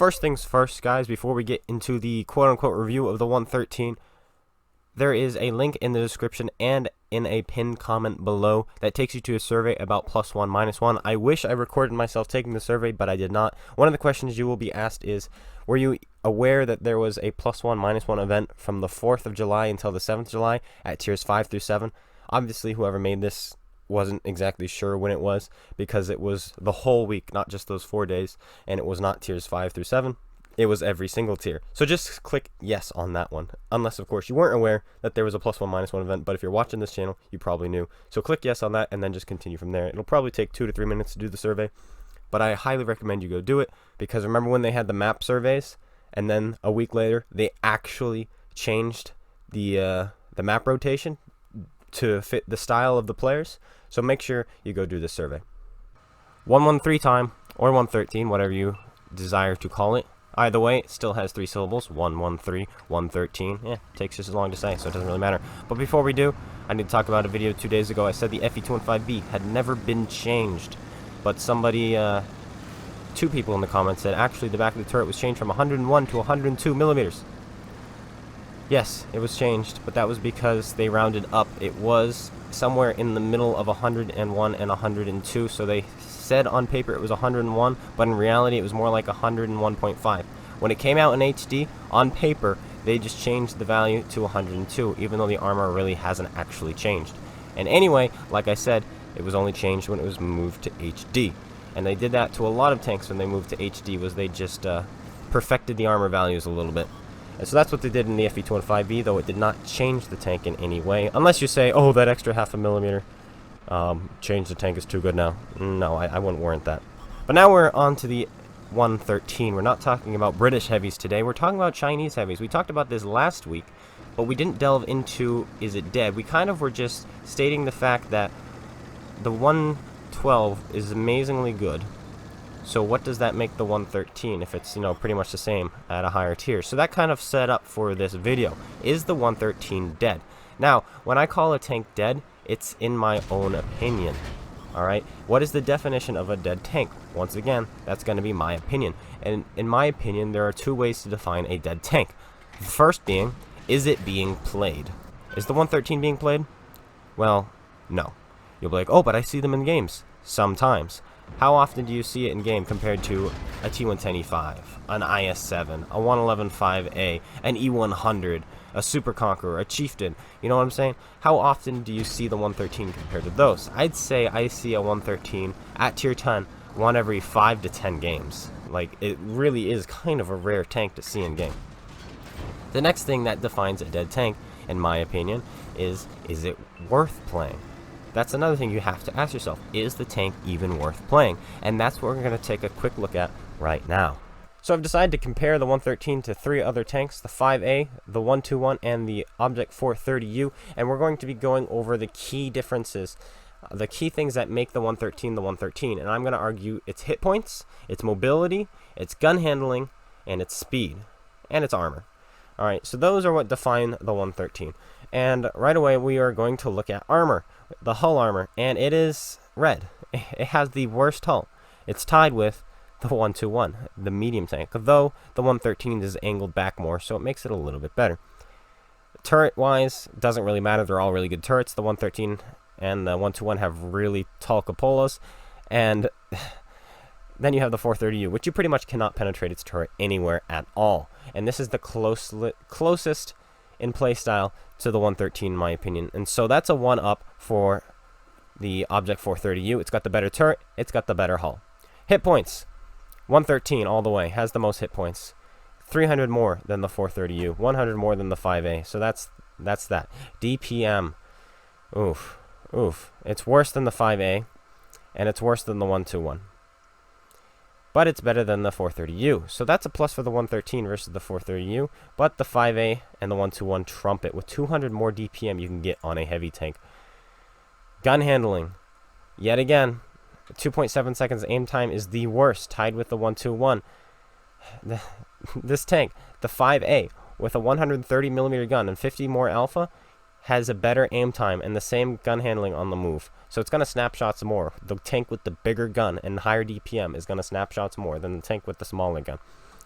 First things first, guys, before we get into the quote-unquote review of the 113, there is a link in the description and in a pinned comment below that takes you to a survey about +1, -1. I wish I recorded myself taking the survey, but I did not. One of the questions you will be asked is, were you aware that there was a +1, -1 event from the 4th of July until the 7th of July at tiers 5 through 7? Obviously, whoever made this wasn't exactly sure when it was, because it was the whole week, not just those 4 days, and it was not tiers 5 through 7. It was every single tier. So just click yes on that one, unless of course you weren't aware that there was a +1, -1 event, but if you're watching this channel, you probably knew. So click yes on that and then just continue from there. It'll probably take 2 to 3 minutes to do the survey, but I highly recommend you go do it, because remember when they had the map surveys and then a week later they actually changed the map rotation to fit the style of the players? So make sure you go do this survey. 113 time, or 113, whatever you desire to call it. Either way, it still has 3 syllables. 113, 113. Takes just as long to say, so it doesn't really matter. But before we do, I need to talk about a video 2 days ago. I said the FE215B had never been changed, but somebody, 2 people in the comments said actually the back of the turret was changed from 101 to 102 millimeters. Yes, it was changed, but that was because they rounded up. It was somewhere in the middle of 101 and 102, so they said on paper it was 101, but in reality it was more like 101.5. When it came out in HD, on paper, they just changed the value to 102, even though the armor really hasn't actually changed. And anyway, like I said, it was only changed when it was moved to HD. And they did that to a lot of tanks when they moved to HD, was they just perfected the armor values a little bit. And so that's what they did in the FE215B, though it did not change the tank in any way. Unless you say, oh, that extra ½ millimeter change the tank is too good now. No, I wouldn't warrant that. But now we're on to the 113. We're not talking about British heavies today. We're talking about Chinese heavies. We talked about this last week, but we didn't delve into is it dead. We kind of were just stating the fact that the 112 is amazingly good. So what does that make the 113 if it's, pretty much the same at a higher tier? So that kind of set up for this video. Is the 113 dead? Now, when I call a tank dead, it's in my own opinion. Alright? What is the definition of a dead tank? Once again, that's going to be my opinion. And in my opinion, there are 2 ways to define a dead tank. The first being, is it being played? Is the 113 being played? Well, no. You'll be like, oh, but I see them in games. Sometimes. How often do you see it in game compared to a T110E5, an IS-7, a 111-5A, an E100, a Super Conqueror, a Chieftain? You know what I'm saying? How often do you see the 113 compared to those? I'd say I see a 113 at tier 10 1 every 5 to 10 games. Like, it really is kind of a rare tank to see in game. The next thing that defines a dead tank, in my opinion, is it worth playing? That's another thing you have to ask yourself. Is the tank even worth playing? And that's what we're going to take a quick look at right now. So I've decided to compare the 113 to 3 other tanks, the 5A, the 121, and the Object 430U, and we're going to be going over the key differences, the key things that make the 113 the 113, and I'm going to argue its hit points, its mobility, its gun handling, and its speed, and its armor. Alright, so those are what define the 113. And right away we are going to look at armor, the hull armor, and it is red. It has the worst hull. It's tied with the 121, the medium tank, though the 113 is angled back more, so it makes it a little bit better. Turret-wise, doesn't really matter. They're all really good turrets. The 113 and the 121 have really tall cupolas, and then you have the 430U, which you pretty much cannot penetrate its turret anywhere at all. And this is the closest in playstyle to the 113 in my opinion. And so that's a 1-up for the Object 430U. It's got the better turret, it's got the better hull. Hit points. 113 all the way, has the most hit points. 300 more than the 430U, 100 more than the 5A. So that's that. DPM. Oof. It's worse than the 5A, and it's worse than the 121. But it's better than the 430U. So that's a plus for the 113 versus the 430U. But the 5A and the 121 trump it with 200 more DPM you can get on a heavy tank. Gun handling. Yet again, 2.7 seconds aim time is the worst, tied with the 121. This tank, the 5A, with a 130mm gun and 50 more alpha, has a better aim time and the same gun handling on the move. So it's going to snapshots more. The tank with the bigger gun and higher DPM is going to snapshots more than the tank with the smaller gun.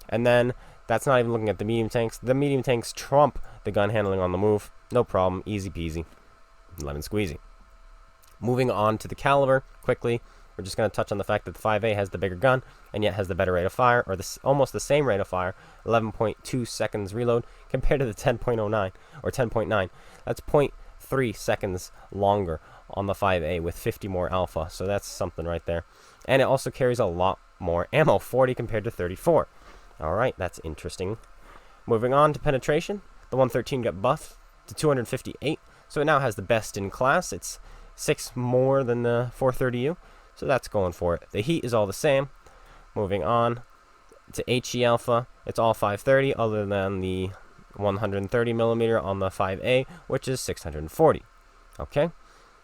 And then that's not even looking at the medium tanks. The medium tanks trump the gun handling on the move. No problem. Easy peasy. Lemon squeezy. Moving on to the caliber quickly. We're just going to touch on the fact that the 5A has the bigger gun and yet has the better rate of fire, or almost the same rate of fire, 11.2 seconds reload compared to the 10.09 or 10.9. That's 0.3 seconds longer on the 5A with 50 more alpha, so that's something right there. And it also carries a lot more ammo, 40 compared to 34. Alright, that's interesting. Moving on to penetration, the 113 got buffed to 258, so it now has the best in class. It's 6 more than the 430U, so that's going for it. The heat is all the same. Moving on to HE alpha, it's all 530 other than the 130 millimeter on the 5A, which is 640. Okay,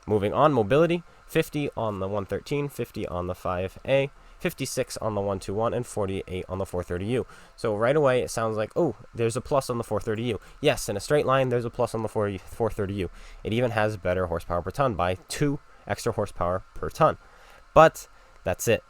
moving on, mobility, 50 on the 113, 50 on the 5A, 56 on the 121, and 48 on the 430U. So right away, it sounds like, oh, there's a plus on the 430U. Yes, in a straight line, there's a plus on the 430U. It even has better horsepower per ton by 2 extra horsepower per ton. But that's it.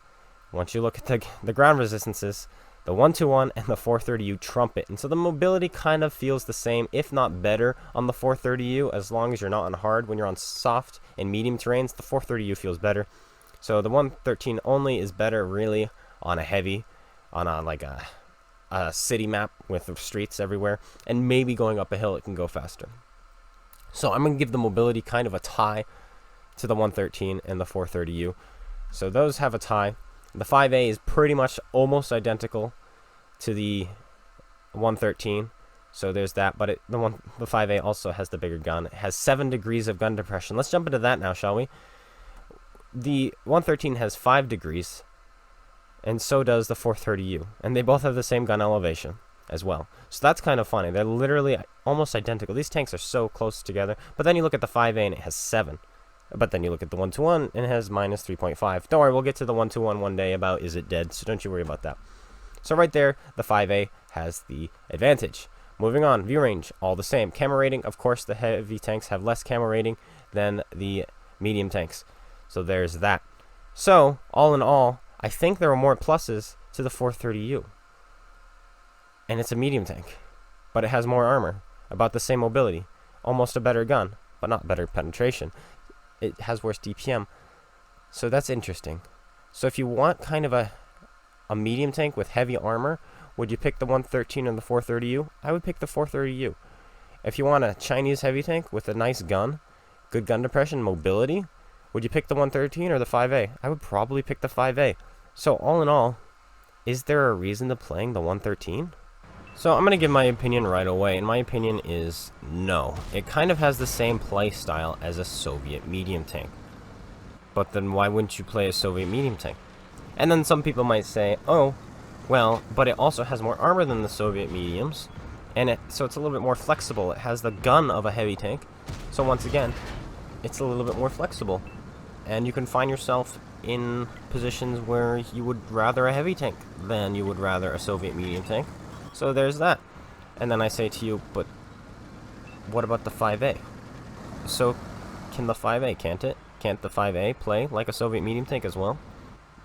Once you look at the ground resistances, the 121 and the 430U trump it. And so the mobility kind of feels the same, if not better, on the 430U, as long as you're not on hard. When you're on soft and medium terrains, the 430U feels better. So the 113 only is better really on a heavy, on like a city map with streets everywhere, and maybe going up a hill it can go faster. So I'm going to give the mobility kind of a tie to the 113 and the 430U. So those have a tie. The 5A is pretty much almost identical to the 113. So there's that, but the 5A also has the bigger gun. It has 7 degrees of gun depression. Let's jump into that now, shall we? The 113 has 5 degrees, and so does the 430U. And they both have the same gun elevation as well. So that's kind of funny. They're literally almost identical. These tanks are so close together. But then you look at the 5A and it has 7. But then you look at the 121 and it has minus 3.5. Don't worry, we'll get to the 121 one day about is it dead, so don't you worry about that. So right there, the 5A has the advantage. Moving on, view range, all the same. Camo rating, of course, the heavy tanks have less camo rating than the medium tanks. So there's that. So, all in all, I think there are more pluses to the 430U. And it's a medium tank. But it has more armor, about the same mobility, almost a better gun, but not better penetration. It has worse DPM. So that's interesting. So if you want kind of a medium tank with heavy armor, would you pick the 113 or the 430U? I would pick the 430U. If you want a Chinese heavy tank with a nice gun, good gun depression, mobility, would you pick the 113 or the 5A? I would probably pick the 5A. So all in all, is there a reason to playing the 113? So I'm going to give my opinion right away, and my opinion is no. It kind of has the same play style as a Soviet medium tank. But then why wouldn't you play a Soviet medium tank? And then some people might say, oh, well, but it also has more armor than the Soviet mediums, and so it's a little bit more flexible. It has the gun of a heavy tank, so once again, it's a little bit more flexible. And you can find yourself in positions where you would rather a heavy tank than you would rather a Soviet medium tank. So there's that. And then I say to you, but what about the 5A? So can the 5A, can't it? Can't the 5A play like a Soviet medium tank as well?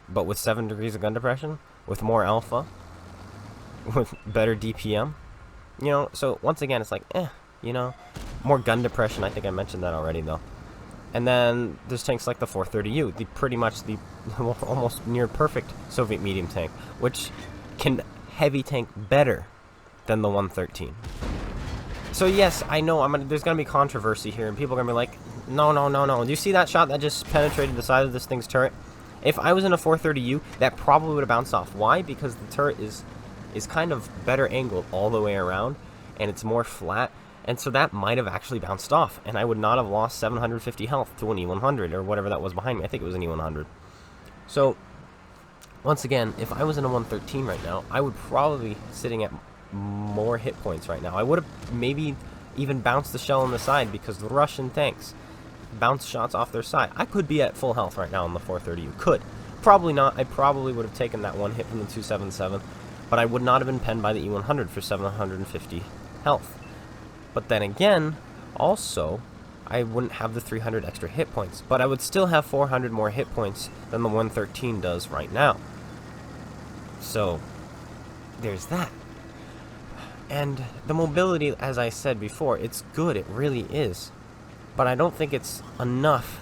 But with 7 degrees of gun depression? With more alpha? With better DPM? You know, so once again, it's like, you know, more gun depression. I think I mentioned that already, though. And then there's tanks like the 430U, pretty much the almost near perfect Soviet medium tank, which can heavy tank better than the 113. So yes, I know there's gonna be controversy here, and people are gonna be like, no. Do you see that shot that just penetrated the side of this thing's turret? If I was in a 430U, that probably would have bounced off. Why? Because the turret is kind of better angled all the way around, and it's more flat. And so that might have actually bounced off, and I would not have lost 750 health to an E100, or whatever that was behind me. I think it was an E100. So, once again, if I was in a 113 right now, I would probably be sitting at more hit points right now. I would have maybe even bounced the shell on the side, because the Russian tanks bounce shots off their side. I could be at full health right now on the 430U. Could. Probably not. I probably would have taken that one hit from the 277, but I would not have been penned by the E100 for 750 health. But then again, also, I wouldn't have the 300 extra hit points, but I would still have 400 more hit points than the 113 does right now. So, there's that. And the mobility, as I said before, it's good, it really is. But I don't think it's enough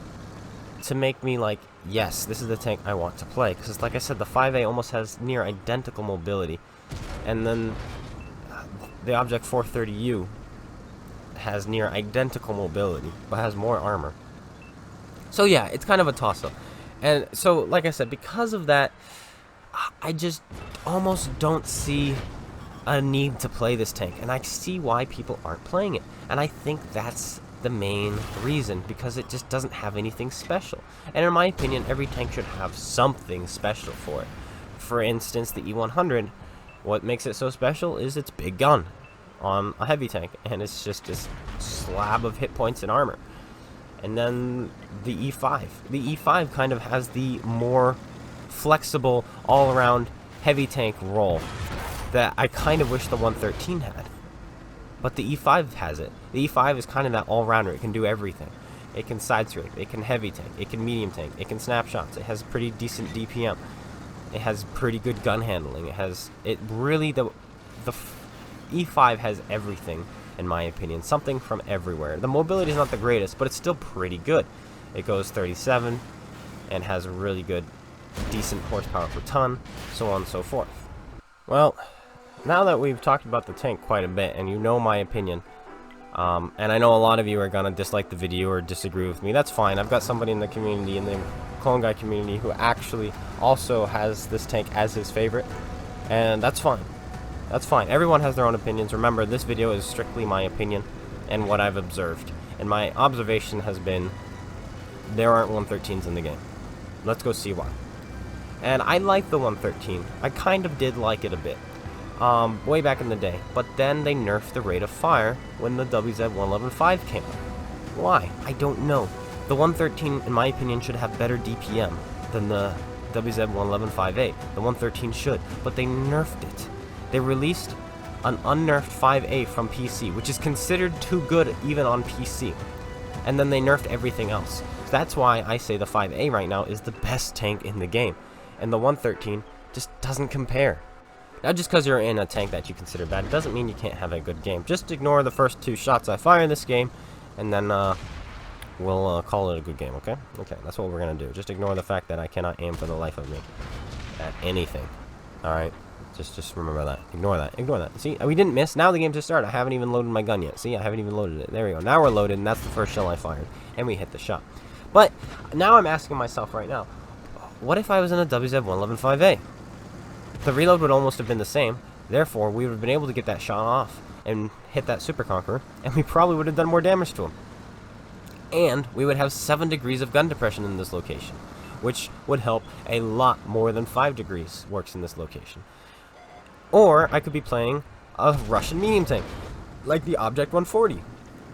to make me like, yes, this is the tank I want to play. Because like I said, the 5A almost has near identical mobility. And then the Object 430U has near identical mobility, but has more armor. So yeah, it's kind of a toss-up. And so, like I said, because of that, I just almost don't see a need to play this tank. And I see why people aren't playing it. And I think that's the main reason, because it just doesn't have anything special. And in my opinion, every tank should have something special for it. For instance, the E100, what makes it so special is its big gun on a heavy tank, and it's just this slab of hit points and armor. And then the E5. The E5 kind of has the more flexible, all-around heavy tank role that I kind of wish the 113 had. But the E5 has it. The E5 is kind of that all-rounder. It can do everything. It can side scrape, it can heavy tank, it can medium tank, it can snapshots, it has pretty decent DPM. It has pretty good gun handling. The E5 has everything, in my opinion. Something from everywhere. The mobility is not the greatest, but it's still pretty good. It goes 37 and has really good, decent horsepower per ton, so on and so forth. Well, now that we've talked about the tank quite a bit, and you know my opinion, and I know a lot of you are going to dislike the video or disagree with me, that's fine. I've got somebody in the community, in the Clone Guy community, who actually also has this tank as his favorite, and that's fine. That's fine. Everyone has their own opinions. Remember, this video is strictly my opinion and what I've observed. And my observation has been, there aren't 113s in the game. Let's go see why. And I like the 113. I kind of did like it a bit. Way back in the day. But then they nerfed the rate of fire when the WZ-111-5 came out. Why? I don't know. The 113, in my opinion, should have better DPM than the WZ-111-5A. The 113 should, but they nerfed it. They released an unnerfed 5A from PC, which is considered too good even on PC. And then they nerfed everything else. So that's why I say the 5A right now is the best tank in the game. And the 113 just doesn't compare. Now, just because you're in a tank that you consider bad doesn't mean you can't have a good game. Just ignore the first 2 shots I fire in this game, and then we'll call it a good game, okay? Okay, that's what we're going to do. Just ignore the fact that I cannot aim for the life of me at anything. Alright? Just remember that. Ignore that. Ignore that. See, we didn't miss. Now the game just started. I haven't even loaded my gun yet. See, I haven't even loaded it. There we go. Now we're loaded, and that's the first shell I fired. And we hit the shot. But now I'm asking myself right now, what if I was in a WZ-111-5A? The reload would almost have been the same. Therefore, we would have been able to get that shot off and hit that Super Conqueror, and we probably would have done more damage to him. And we would have 7 degrees of gun depression in this location, which would help a lot more than 5 degrees works in this location. Or I could be playing a Russian medium tank, like the Object 140.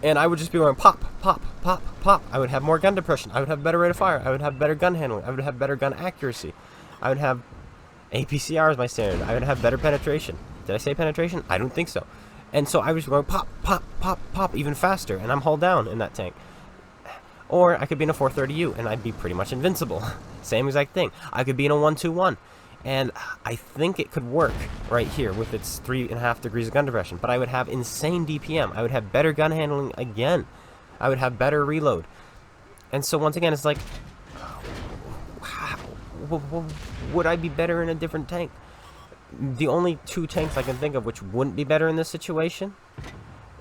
And I would just be going pop, pop, pop, pop. I would have more gun depression. I would have better rate of fire. I would have better gun handling. I would have better gun accuracy. I would have APCR as my standard. I would have better penetration. Did I say penetration? I don't think so. And so I was going pop, pop, pop, pop even faster. And I'm hull down in that tank. Or I could be in a 430U and I'd be pretty much invincible. Same exact thing. I could be in a 121. And I think it could work right here with its 3.5 degrees of gun depression. But I would have insane DPM. I would have better gun handling again. I would have better reload. And so once again, it's like, would I be better in a different tank? The only 2 tanks I can think of which wouldn't be better in this situation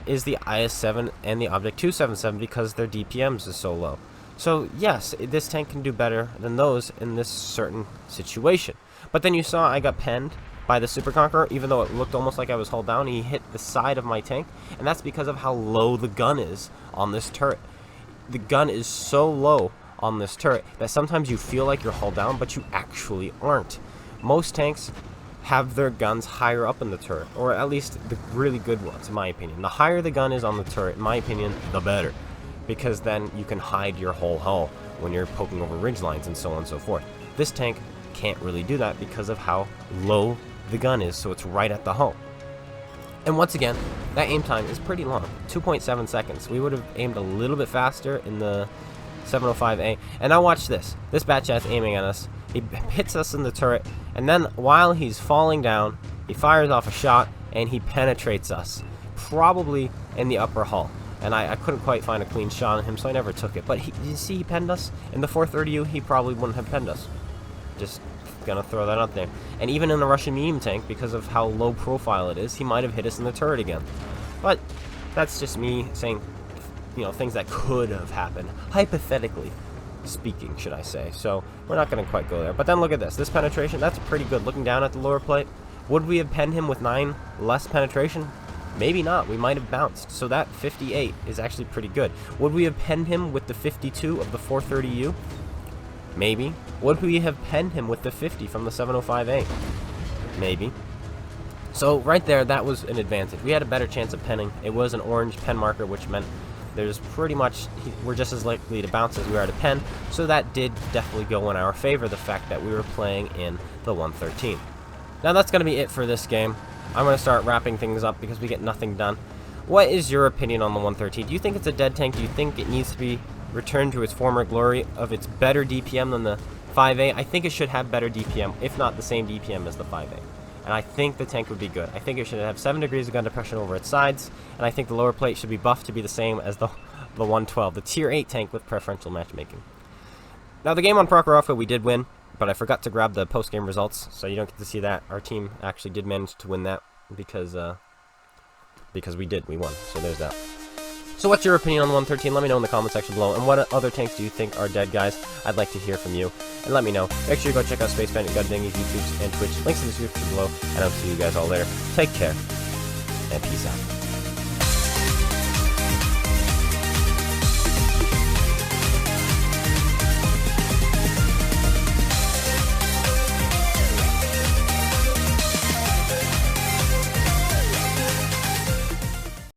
is the IS-7 and the Object 277 because their DPMs is so low. So yes, this tank can do better than those in this certain situation. But then you saw I got penned by the Super Conqueror, even though it looked almost like I was hull down. He hit the side of my tank, and that's because of how low the gun is on this turret. The gun is so low on this turret that sometimes you feel like you're hull down, but you actually aren't. Most tanks have their guns higher up in the turret, or at least the really good ones, in my opinion. The higher the gun is on the turret, in my opinion, the better, because then you can hide your whole hull when you're poking over ridge lines and so on and so forth. This tank can't really do that because of how low the gun is, so it's right at the hull. And once again, that aim time is pretty long, 2.7 seconds. We would have aimed a little bit faster in the 705A. And now watch this. This Batchat's aiming at us. He hits us in the turret, and then while he's falling down, He fires off a shot, and he penetrates us, probably in the upper hull. And I couldn't quite find a clean shot on him, so I never took it. But you see, he penned us. In the 430U, he probably wouldn't have penned us. Just gonna throw that out there. And even in the Russian medium tank, because of how low profile it is, he might have hit us in the turret again. But that's just me saying, you know, things that could have happened, hypothetically speaking, should I say. So we're not gonna quite go there. But then look at this. This penetration, that's pretty good. Looking down at the lower plate, would we have penned him with 9 less penetration? Maybe not. We might have bounced. So that 58 is actually pretty good. Would we have penned him with the 52 of the 430U? Maybe. Would we have penned him with the 50 from the 705A? Maybe. So right there, that was an advantage. We had a better chance of penning. It was an orange pen marker, which meant there's pretty much, we're just as likely to bounce as we are to pen. So that did definitely go in our favor, the fact that we were playing in the 113. Now that's going to be it for this game. I'm going to start wrapping things up because we get nothing done. What is your opinion on the 113? Do you think it's a dead tank? Do you think it needs to be returned to its former glory of its better DPM than the 5A? I think it should have better DPM, if not the same DPM as the 5A. And I think the tank would be good. I think it should have 7 degrees of gun depression over its sides, and I think the lower plate should be buffed to be the same as the 112, the tier 8 tank with preferential matchmaking. Now the game on Prokhorovka we did win, but I forgot to grab the post-game results, so you don't get to see that. Our team actually did manage to win that because we won. So there's that. So what's your opinion on the 113? Let me know in the comment section below. And what other tanks do you think are dead, guys? I'd like to hear from you. And let me know. Make sure you go check out Spaceman and GotADingy's YouTube and Twitch. Links in the description below. And I'll see you guys all later. Take care. And peace out.